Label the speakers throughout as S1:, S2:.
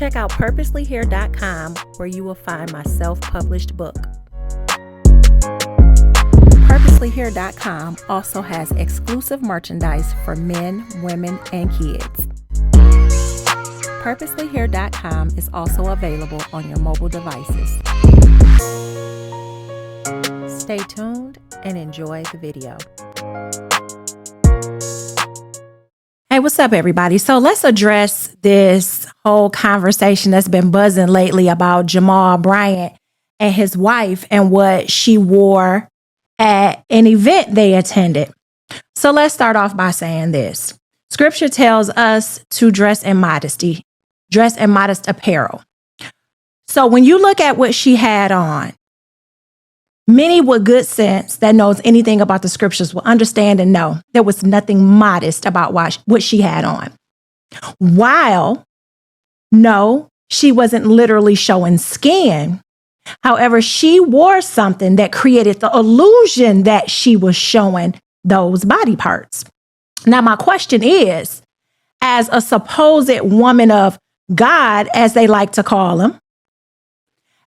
S1: check out purposelyhere.com where you will find my self-published book. Purposelyhere.com also has exclusive merchandise for men, women, and kids. Purposelyhere.com is also available on your mobile devices. Stay tuned and enjoy the video. Hey, what's up, everybody? So let's address this whole conversation that's been buzzing lately about Jamal Bryant and his wife and what she wore at an event they attended. So let's start off by saying this. Scripture tells us to dress in modesty, dress in modest apparel. So when you look at what she had on, many with good sense that knows anything about the scriptures will understand and know there was nothing modest about what she had on. While, no, she wasn't literally showing skin. However, she wore something that created the illusion that she was showing those body parts. Now, my question is, as a supposed woman of God, as they like to call them,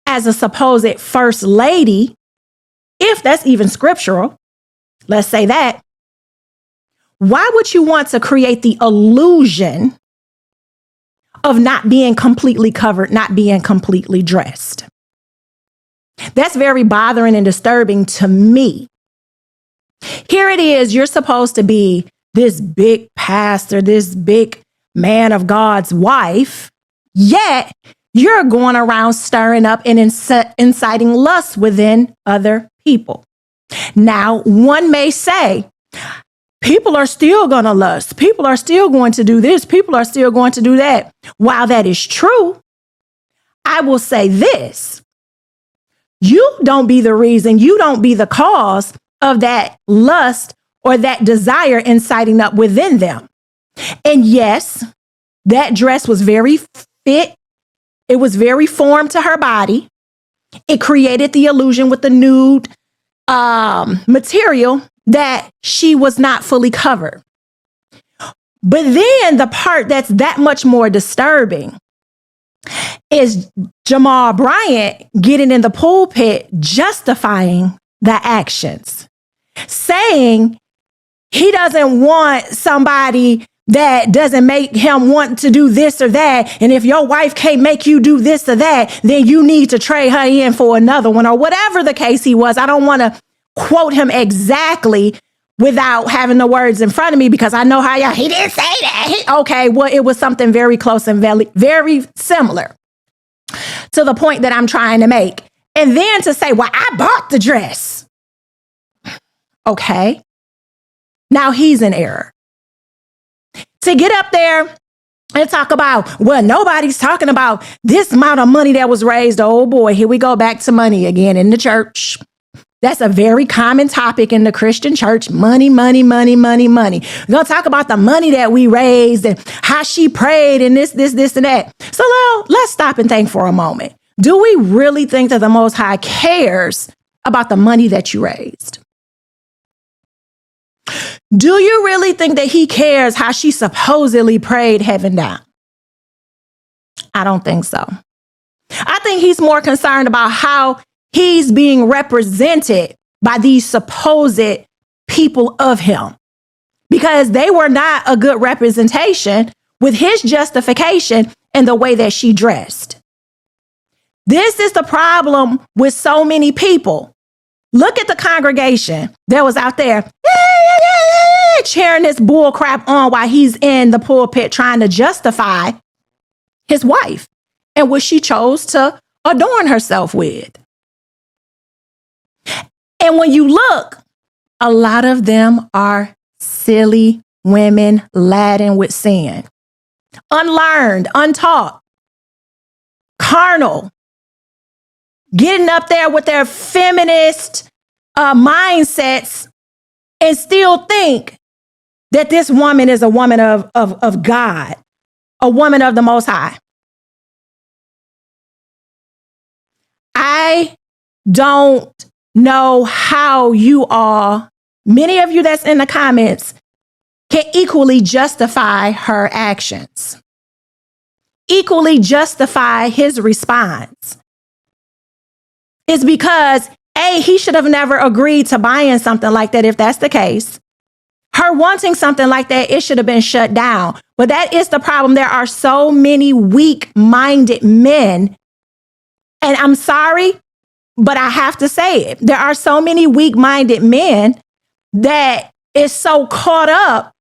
S1: as a supposed first lady, if that's even scriptural, let's say that, why would you want to create the illusion of not being completely covered, not being completely dressed? That's very bothering and disturbing to me. Here it is, you're supposed to be this big pastor, this big man of God's wife, yet you're going around stirring up and inciting lust within other people. Now, one may say, people are still going to lust. People are still going to do this. People are still going to do that. While that is true, I will say this. You don't be the reason, you don't be the cause of that lust or that desire inciting up within them. And yes, that dress was very fit. It was very formed to her body. It created the illusion with the nude material that she was not fully covered. But then the part that's that much more disturbing is Jamal Bryant getting in the pulpit justifying the actions, saying he doesn't want somebody that doesn't make him want to do this or that. And if your wife can't make you do this or that, then you need to trade her in for another one, or whatever the case he was. I don't want to quote him exactly without having the words in front of me, because I know how he didn't say that. Okay, well, it was something very close and very, very similar to the point that I'm trying to make. And then to say, well, I bought the dress. Okay. Now he's in error. To get up there and talk about, well, nobody's talking about this amount of money that was raised. Oh boy, here we go back to money again in the church. That's a very common topic in the Christian church. Money, money, money, money, money. We're going to talk about the money that we raised and how she prayed and this, and that. So now let's stop and think for a moment. Do we really think that the Most High cares about the money that you raised? Do you really think that he cares how she supposedly prayed heaven down? I don't think so. I think he's more concerned about how he's being represented by these supposed people of him, because they were not a good representation with his justification and the way that she dressed. This is the problem with so many people. Look at the congregation that was out there cheering this bull crap on while he's in the pulpit trying to justify his wife and what she chose to adorn herself with. And when you look, a lot of them are silly women laden with sin, unlearned, untaught, carnal, getting up there with their feminist mindsets and still think that this woman is a woman of God, a woman of the Most High. I don't know how you all, many of you that's in the comments, can equally justify her actions. equally justify his response. It's because, A, he should have never agreed to buying something like that if that's the case. Her wanting something like that, it should have been shut down. But that is the problem. There are so many weak-minded men, and I'm sorry, but I have to say it. There are so many weak-minded men that is so caught up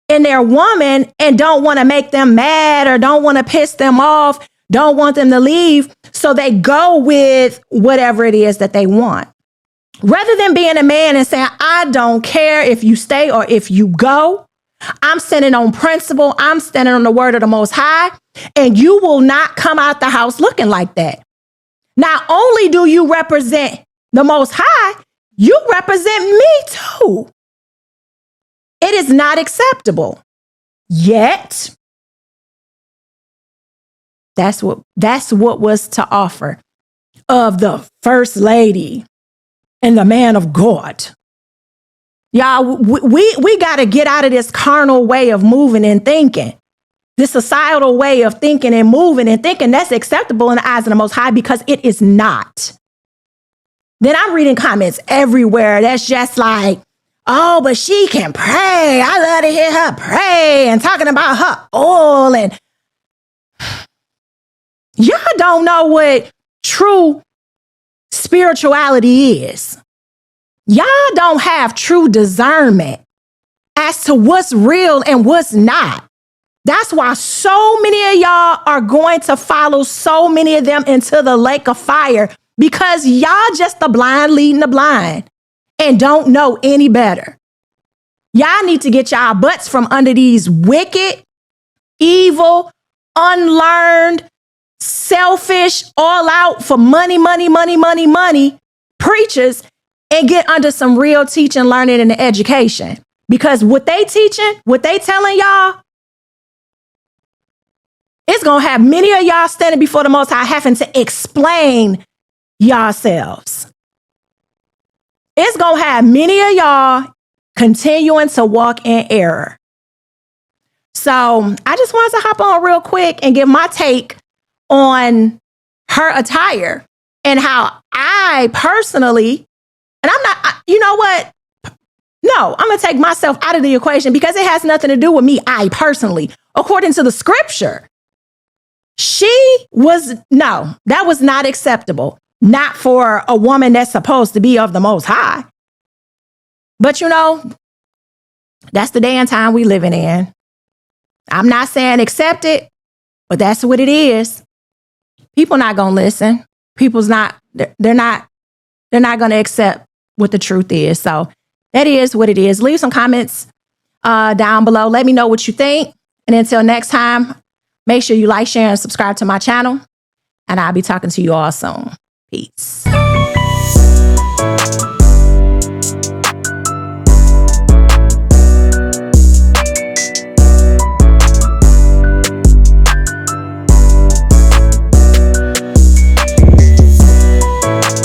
S1: in their woman and don't want to make them mad or don't want to piss them off, don't want them to leave. So they go with whatever it is that they want. Rather than being a man and saying, I don't care if you stay or if you go. I'm standing on principle. I'm standing on the word of the Most High. And you will not come out the house looking like that. Not only do you represent the Most High, you represent me too. It is not acceptable. Yet, that's what was to offer of the first lady and the man of God. Y'all, we got to get out of this carnal way of moving and thinking, this societal way of thinking and moving and thinking that's acceptable in the eyes of the Most High, because it is not. Then I'm reading comments everywhere that's just like, oh, but she can pray. I love to hear her pray and talking about her oil. And y'all don't know what true spirituality is. Y'all don't have true discernment as to what's real and what's not. That's why so many of y'all are going to follow so many of them into the lake of fire, because y'all just the blind leading the blind and don't know any better. Y'all need to get y'all butts from under these wicked, evil, unlearned, selfish, all out for money preachers, and get under some real teaching, learning, and education. Because what they teaching, what they telling y'all, it's going to have many of y'all standing before the Most High having to explain yourselves. It's going to have many of y'all continuing to walk in error. So I just wanted to hop on real quick and give my take on her attire and how I personally, and I'm not, you know what? No, I'm going to take myself out of the equation because it has nothing to do with me. I personally, according to the scripture, that was not acceptable. Not for a woman that's supposed to be of the Most High. But you know, that's the day and time we living in. I'm not saying accept it, but that's what it is. People not going to listen. They're not going to accept what the truth is. So that is what it is. Leave some comments down below. Let me know what you think. And until next time, make sure you like, share, and subscribe to my channel. And I'll be talking to you all soon. Peace.